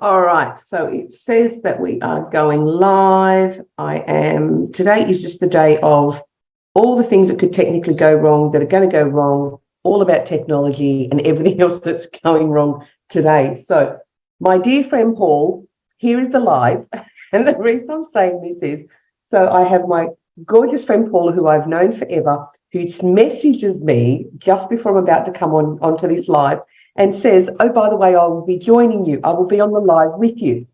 All right, so it says that we are going live. Today is just the day of all the things that could technically go wrong, that are going to go wrong, all about technology and everything else that's going wrong today. So, my dear friend Paul, here is the live. And the reason I'm saying this is, so I have my gorgeous friend Paul, who I've known forever, who messages me just before I'm about to come onto this live and says, oh, by the way, I will be joining you. I will be on the live with you.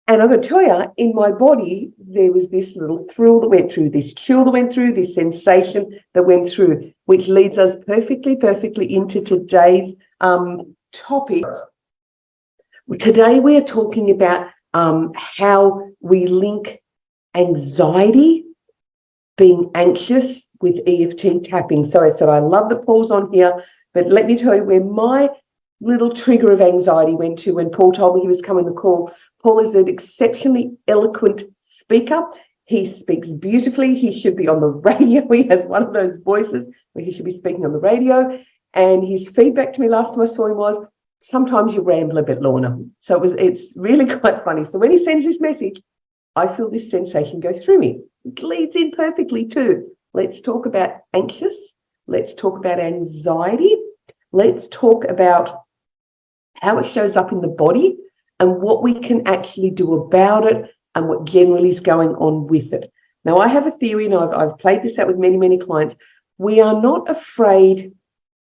And I'm going to tell you, in my body, there was this little thrill that went through, this chill that went through, this sensation that went through, which leads us perfectly into today's topic. Today, we are talking about how we link anxiety, being anxious, with EFT tapping. So I said, I love that Paul's on here, but let me tell you where my little trigger of anxiety went to when Paul told me he was coming to call. Paul is an exceptionally eloquent speaker. He speaks beautifully. He should be on the radio. He has one of those voices where he should be speaking on the radio. And his feedback to me last time I saw him was, sometimes you ramble a bit, Lorna. So it's really quite funny. So when he sends this message, I feel this sensation go through me. It leads in perfectly too. Let's talk about anxious. Let's talk about anxiety. Let's talk about how it shows up in the body and what we can actually do about it and what generally is going on with it. Now, I have a theory, and I've played this out with many clients. We are not afraid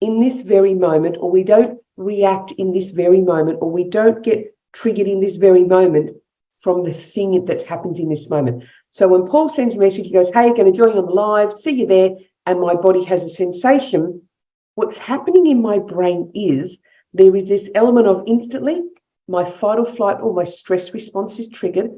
in this very moment, or we don't react in this very moment, or we don't get triggered in this very moment from the thing that happens in this moment. So when Paul sends a message, he goes, hey, going to join you on the live, see you there, and my body has a sensation. What's happening in my brain is there is this element of instantly my fight or flight or my stress response is triggered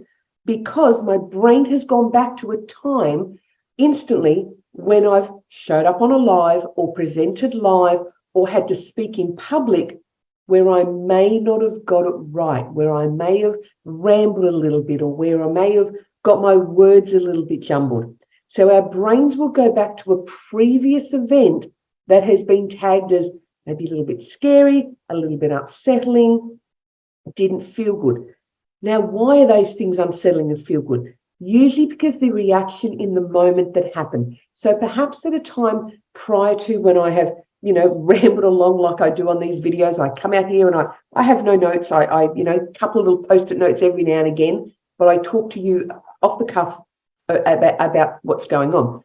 because my brain has gone back to a time instantly when I've showed up on a live or presented live or had to speak in public where I may not have got it right, where I may have rambled a little bit, or where I may have got my words a little bit jumbled. So our brains will go back to a previous event that has been tagged as maybe a little bit scary, a little bit unsettling, didn't feel good. Now, why are those things unsettling and feel good? Usually because the reaction in the moment that happened. So perhaps at a time prior to when I have, rambled along like I do on these videos, I come out here and I have no notes. I a couple of little post-it notes every now and again, but I talk to you off the cuff about what's going on.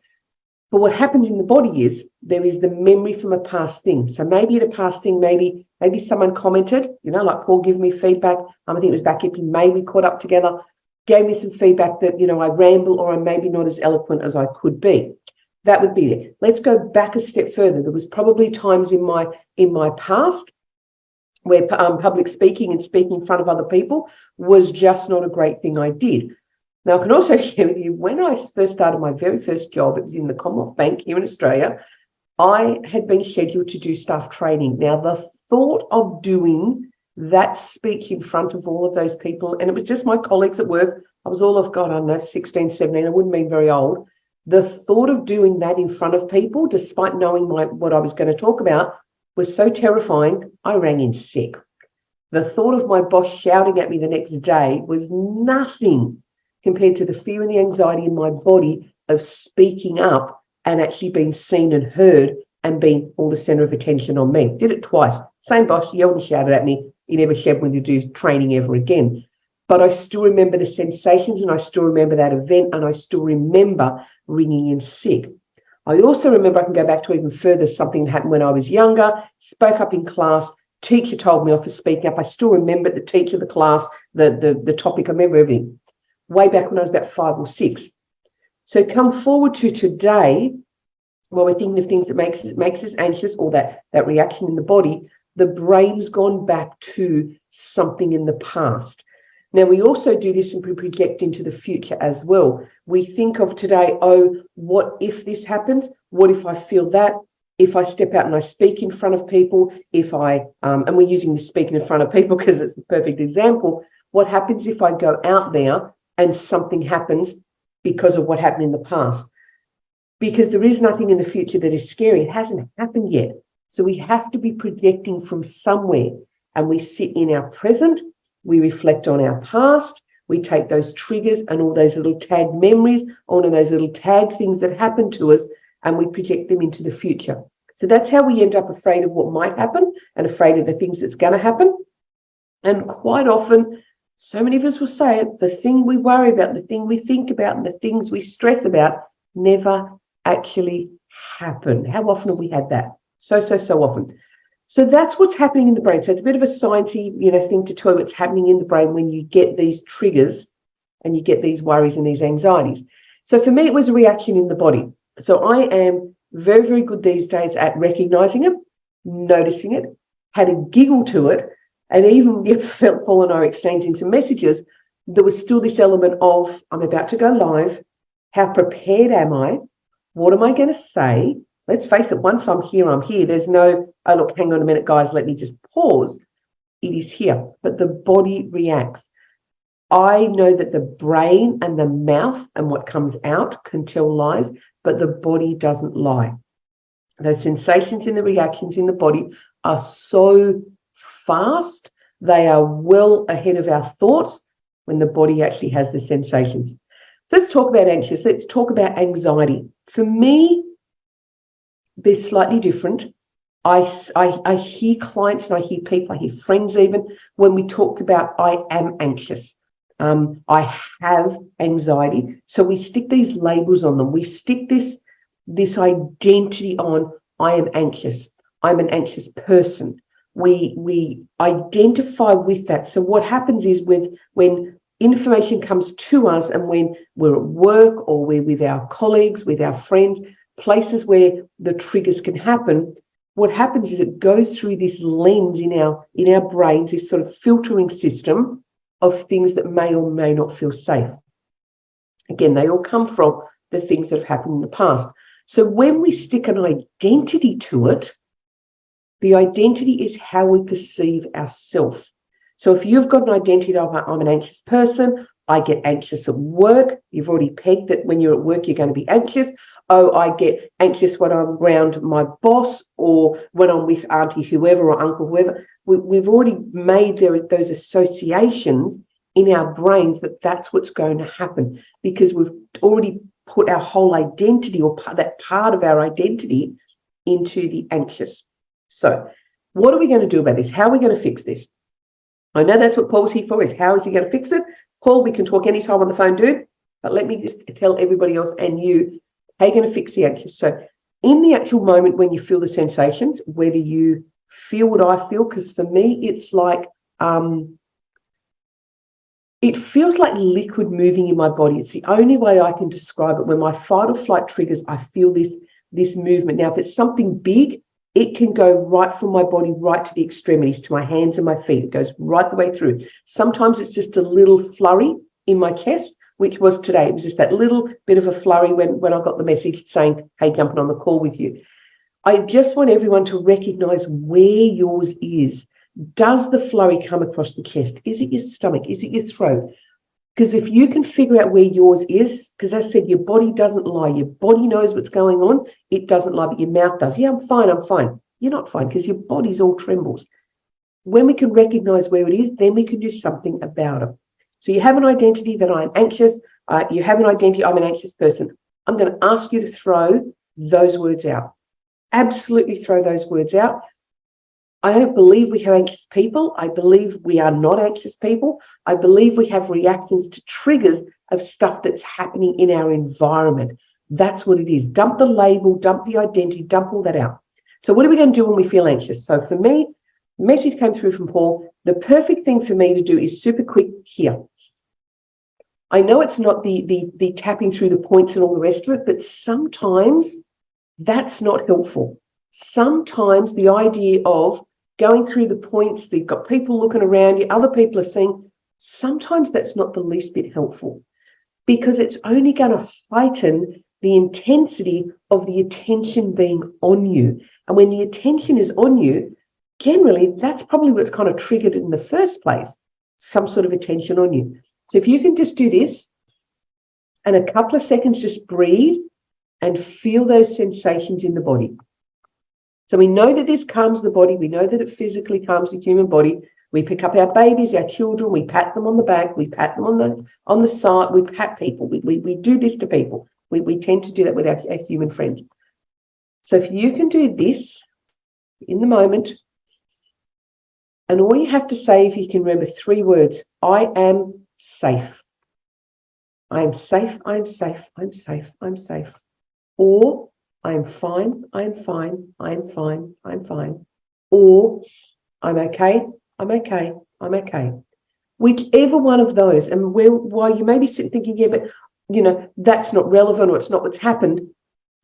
But what happens in the body is there is the memory from a past thing. So maybe at a past thing, maybe someone commented, like Paul gave me feedback. I think it was back in May we caught up together, gave me some feedback that, I ramble or I'm maybe not as eloquent as I could be. That would be it. Let's go back a step further. There was probably times in my past where public speaking and speaking in front of other people was just not a great thing I did. Now, I can also share with you, when I first started my very first job, it was in the Commonwealth Bank here in Australia, I had been scheduled to do staff training. Now, the thought of doing that speech in front of all of those people, and it was just my colleagues at work, I was all of, God, I don't know, 16, 17, I wouldn't be very old. The thought of doing that in front of people, despite knowing what I was going to talk about, was so terrifying, I rang in sick. The thought of my boss shouting at me the next day was nothing compared to the fear and the anxiety in my body of speaking up and actually being seen and heard and being all the center of attention on me. Did it twice. Same boss yelled and shouted at me. He never said when to do training ever again. But I still remember the sensations, and I still remember that event, and I still remember ringing in sick. I also remember, I can go back to even further, something that happened when I was younger, spoke up in class, teacher told me off for speaking up. I still remember the teacher, the class, the topic, I remember everything. Way back when I was about 5 or 6. So come forward to today, while we're thinking of things that makes us anxious, or that reaction in the body, the brain's gone back to something in the past. Now, we also do this and we project into the future as well. We think of today, oh, what if this happens? What if I feel that? If I step out and I speak in front of people, and we're using this speaking in front of people because it's a perfect example, what happens if I go out there and something happens because of what happened in the past? Because there is nothing in the future that is scary. It hasn't happened yet. So we have to be projecting from somewhere, and we sit in our present, we reflect on our past, we take those triggers and all those little tagged memories, all of those little tagged things that happened to us, and we project them into the future. So that's how we end up afraid of what might happen and afraid of the things that's going to happen. And quite often, so many of us will say it, the thing we worry about, the thing we think about, and the things we stress about never actually happen. How often have we had that? So often. So that's what's happening in the brain. So it's a bit of a sciencey, thing to tell you what's happening in the brain when you get these triggers and you get these worries and these anxieties. So for me, it was a reaction in the body. So I am very, very good these days at recognizing it, noticing it, had a giggle to it, and even felt Paul and I were exchanging some messages. There was still this element of, I'm about to go live. How prepared am I? What am I going to say? Let's face it, once I'm here, I'm here. There's no, oh, look, hang on a minute, guys, let me just pause. It is here, but the body reacts. I know that the brain and the mouth and what comes out can tell lies, but the body doesn't lie. Those sensations and the reactions in the body are so fast. They are well ahead of our thoughts when the body actually has the sensations. Let's talk about anxious. Let's talk about anxiety. For me, they're slightly different. I hear clients and I hear people, I hear friends even, when we talk about I am anxious. I have anxiety. So we stick these labels on them. We stick this identity on I am anxious. I'm an anxious person. We identify with that. So what happens is when information comes to us and when we're at work or we're with our colleagues, with our friends, places where the triggers can happen, what happens is it goes through this lens in our brains, this sort of filtering system of things that may or may not feel safe. Again, they all come from the things that have happened in the past. So when we stick an identity to it, the identity is how we perceive ourselves. So if you've got an identity of I'm an anxious person, I get anxious at work. You've already pegged that when you're at work, you're going to be anxious. Oh, I get anxious when I'm around my boss or when I'm with auntie whoever or uncle whoever. We've already made those associations in our brains that that's what's going to happen because we've already put our whole identity or that part of our identity into the anxious. So what are we going to do about this? How are we going to fix this? I know that's what Paul's here for, is how is he going to fix it? Paul, we can talk anytime on the phone, dude, but let me just tell everybody else and you how you're going to fix the anxious. So in the actual moment when you feel the sensations, whether you feel what I feel, because for me, it's like, it feels like liquid moving in my body. It's the only way I can describe it. When my fight or flight triggers, I feel this movement. Now, if it's something big, it can go right from my body, right to the extremities, to my hands and my feet. It goes right the way through. Sometimes it's just a little flurry in my chest, which was today. It was just that little bit of a flurry when I got the message saying, hey, jumping on the call with you. I just want everyone to recognize where yours is. Does the flurry come across the chest? Is it your stomach? Is it your throat? Because if you can figure out where yours is, because as I said, your body doesn't lie. Your body knows what's going on. It doesn't lie, but your mouth does. Yeah, I'm fine. You're not fine because your body's all trembles. When we can recognize where it is, then we can do something about it. So you have an identity that I'm anxious. You have an identity, I'm an anxious person. I'm going to ask you to throw those words out. Absolutely throw those words out. I don't believe we have anxious people. I believe we are not anxious people. I believe we have reactions to triggers of stuff that's happening in our environment. That's what it is. Dump the label, dump the identity, dump all that out. So what are we going to do when we feel anxious? So for me, the message came through from Paul. The perfect thing for me to do is super quick here. I know it's not the tapping through the points and all the rest of it, but sometimes that's not helpful. Sometimes the idea of going through the points, you've got people looking around you, other people are seeing, sometimes that's not the least bit helpful because it's only going to heighten the intensity of the attention being on you. And when the attention is on you, generally, that's probably what's kind of triggered in the first place, some sort of attention on you. So if you can just do this and a couple of seconds, just breathe and feel those sensations in the body. So we know that this calms the body. We know that it physically calms the human body. We pick up our babies, our children, we pat them on the back, we pat them on the side, we pat people. We do this to people. We tend to do that with our human friends. So if you can do this in the moment, and all you have to say, if you can remember 3 words, I am safe. I am safe, I am safe, I'm safe, I'm safe. Or I am fine, I am fine, I am fine, I'm fine. Or I'm okay, I'm okay, I'm okay. Whichever one of those, and while you may be sitting thinking, yeah, but that's not relevant, or it's not what's happened,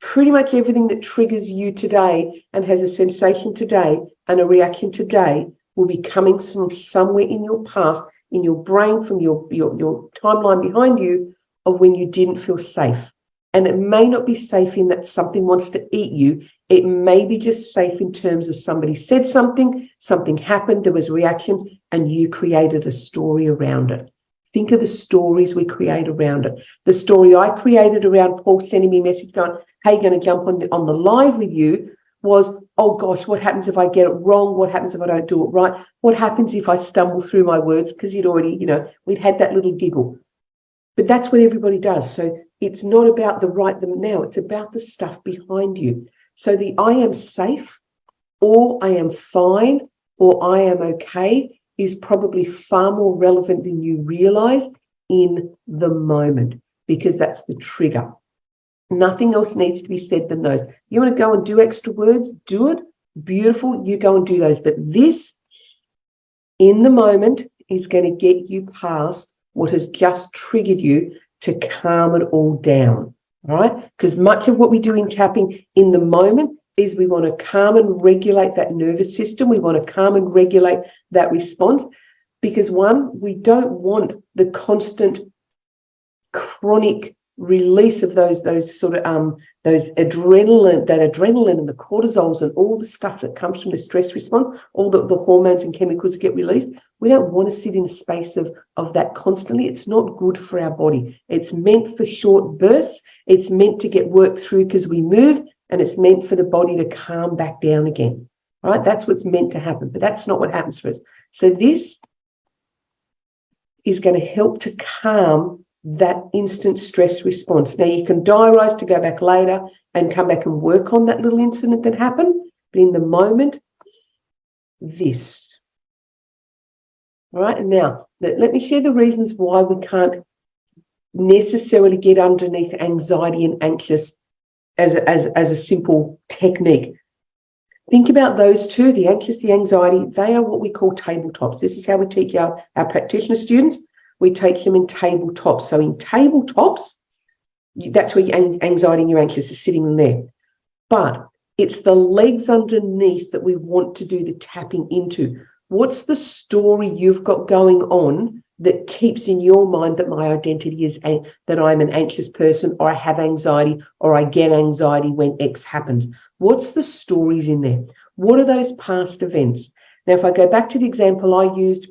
pretty much everything that triggers you today and has a sensation today and a reaction today will be coming from somewhere in your past, in your brain, from your timeline behind you of when you didn't feel safe. And it may not be safe in that something wants to eat you. It may be just safe in terms of somebody said something happened, there was a reaction, and you created a story around it. Think of the stories we create around it. The story I created around Paul sending me a message going, hey, going to jump on the live with you, was, oh gosh, what happens if I get it wrong? What happens if I don't do it right? What happens if I stumble through my words? Because he'd already, we'd had that little giggle. But that's what everybody does. So it's not about the right them now. It's about the stuff behind you. So the I am safe, or I am fine, or I am okay is probably far more relevant than you realize in the moment, because that's the trigger. Nothing else needs to be said than those. You want to go and do extra words? Do it. Beautiful. You go and do those. But this, in the moment, is going to get you past what has just triggered you to calm it all down. All right? Because much of what we do in tapping in the moment is we want to calm and regulate that nervous system. We want to calm and regulate that response. Because one, we don't want the constant chronic release of those sort of those adrenaline and the cortisols and all the stuff that comes from the stress response, all the hormones and chemicals get released. We don't want to sit in a space of that constantly. It's not good for our body. It's meant for short bursts. It's meant to get worked through because we move, and it's meant for the body to calm back down again. All right, that's what's meant to happen, but that's not what happens for us. So this is going to help to calm that instant stress response. Now, you can diarise to go back later and come back and work on that little incident that happened, but in the moment, this. All right, and now let me share the reasons why we can't necessarily get underneath anxiety and anxious as a simple technique. Think about those two, the anxious, the anxiety. They are what we call tabletops. This is how we teach our practitioner students. We teach them in tabletops. So in tabletops, that's where your anxiety and your anxious are sitting there. But it's the legs underneath that we want to do the tapping into. What's the story you've got going on that keeps in your mind that my identity is that I'm an anxious person, or I have anxiety, or I get anxiety when X happens? What's the stories in there? What are those past events? Now, if I go back to the example I used,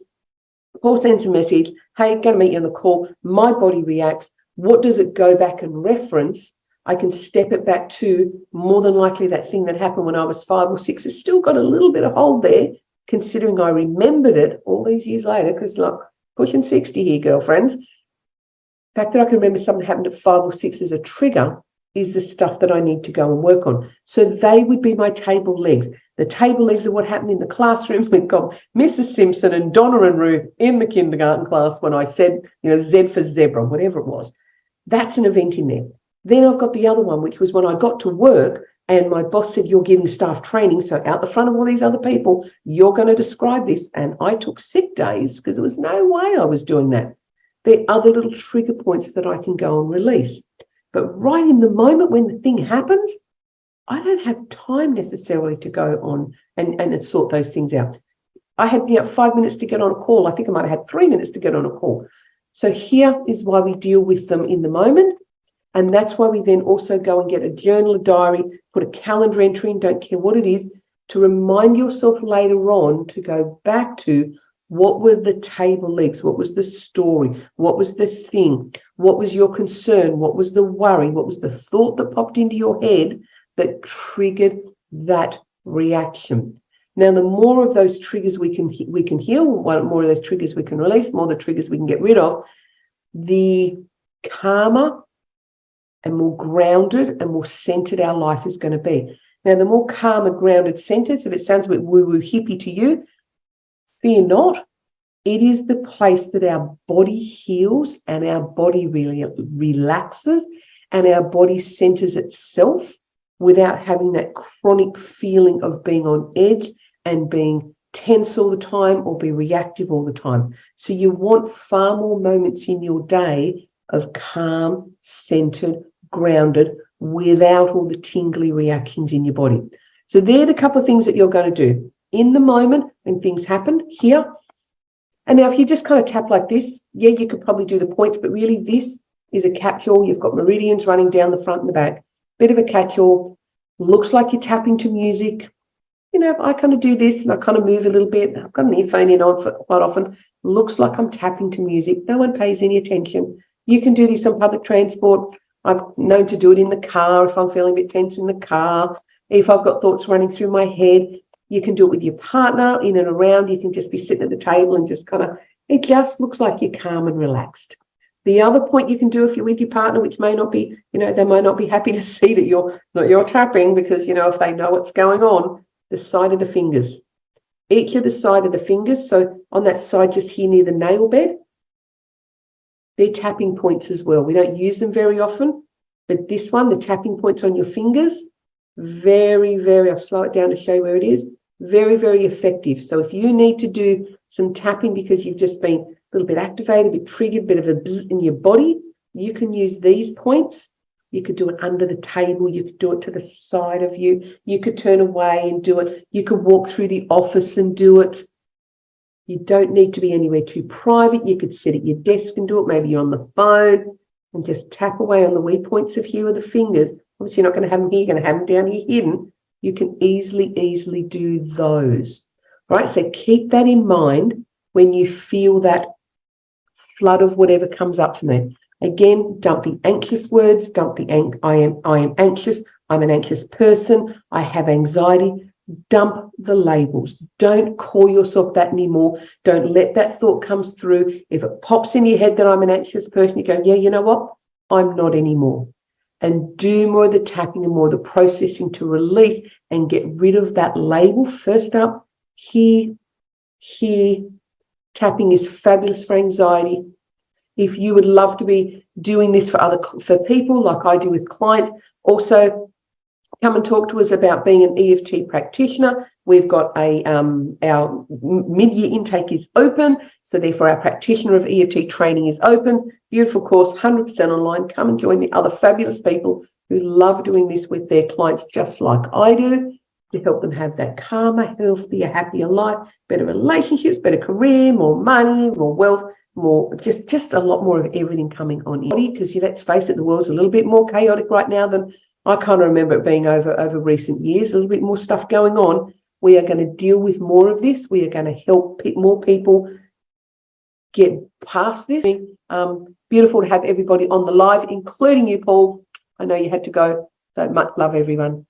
Paul sends a message, hey, going to meet you on the call. My body reacts. What does it go back and reference? I can step it back to more than likely that thing that happened when I was 5 or 6 has still got a little bit of hold there, considering I remembered it all these years later, because like pushing 60 here, girlfriends. The fact that I can remember something happened at 5 or 6 as a trigger is the stuff that I need to go and work on. So they would be my table legs. The table legs are what happened in the classroom. We've got Mrs. Simpson and Donna and Ruth in the kindergarten class when I said, Z for zebra, whatever it was. That's an event in there. Then I've got the other one, which was when I got to work and my boss said, you're giving staff training. So out the front of all these other people, you're going to describe this. And I took sick days because there was no way I was doing that. There are other little trigger points that I can go and release. But right in the moment when the thing happens, I don't have time necessarily to go on and sort those things out. I had 5 minutes to get on a call. I think I might have had 3 minutes to get on a call. So here is why we deal with them in the moment. And that's why we then also go and get a journal, a diary, put a calendar entry in, don't care what it is, to remind yourself later on to go back to what were the table legs, what was the story, what was the thing, what was your concern, what was the worry, what was the thought that popped into your head that triggered that reaction. Now, the more of those triggers we can heal, more of those triggers we can release, more of the triggers we can get rid of, the calmer and more grounded and more centered our life is going to be. Now, the more calmer, grounded, centered, if it sounds a bit woo-woo hippie to you, fear not. It is the place that our body heals and our body really relaxes and our body centers itself without having that chronic feeling of being on edge and being tense all the time or be reactive all the time. So you want far more moments in your day of calm, centered, grounded, without all the tingly reactions in your body. So they're the couple of things that you're going to do in the moment when things happen here. And now if you just kind of tap like this, yeah, you could probably do the points, but really this is a catch-all. You've got meridians running down the front and the back. Bit of a catch-all. Looks like you're tapping to music. You know, I kind of do this and I kind of move a little bit. I've got an earphone in on for quite often. Looks like I'm tapping to music. No one pays any attention. You can do this on public transport. I'm known to do it in the car if I'm feeling a bit tense in the car. If I've got thoughts running through my head, you can do it with your partner in and around. You can just be sitting at the table and just kind of, it just looks like you're calm and relaxed. The other point you can do if you're with your partner, which may not be, you know, they might not be happy to see that you're tapping because, you know, if they know what's going on, the side of the fingers. Each of the side of the fingers, so on that side just here near the nail bed, they're tapping points as well. We don't use them very often, but this one, the tapping points on your fingers, very, very, I'll slow it down to show you where it is, very, very effective. So if you need to do some tapping because you've just been a little bit activated, a bit triggered, a bit of a buzz in your body, you can use these points. You could do it under the table. You could do it to the side of you. You could turn away and do it. You could walk through the office and do it. You don't need to be anywhere too private. You could sit at your desk and do it. Maybe you're on the phone and just tap away on the wee points of here with the fingers. Obviously, you're not going to have them here. You're going to have them down here hidden. You can easily do those. All right, so keep that in mind when you feel that flood of whatever comes up for me. Again, dump the anxious words, dump the I am anxious, I'm an anxious person, I have anxiety. Dump the labels. Don't call yourself that anymore. Don't let that thought come through. If it pops in your head that I'm an anxious person, you go, yeah, you know what? I'm not anymore. And do more of the tapping and more of the processing to release and get rid of that label. First up, here. Tapping is fabulous for anxiety. If you would love to be doing this for people like I do with clients, also come and talk to us about being an EFT practitioner. We've got our mid-year intake is open, so therefore our practitioner of EFT training is open. Beautiful course, 100% online. Come and join the other fabulous people who love doing this with their clients just like I do, to help them have that calmer, healthier, happier life, better relationships, better career, more money, more wealth, more just a lot more of everything coming on in. Because let's face it, the world's a little bit more chaotic right now than I kind of remember it being over recent years. A little bit more stuff going on. We are going to deal with more of this. We are going to help more people get past this. Beautiful to have everybody on the live, including you, Paul. I know you had to go, so much love, everyone.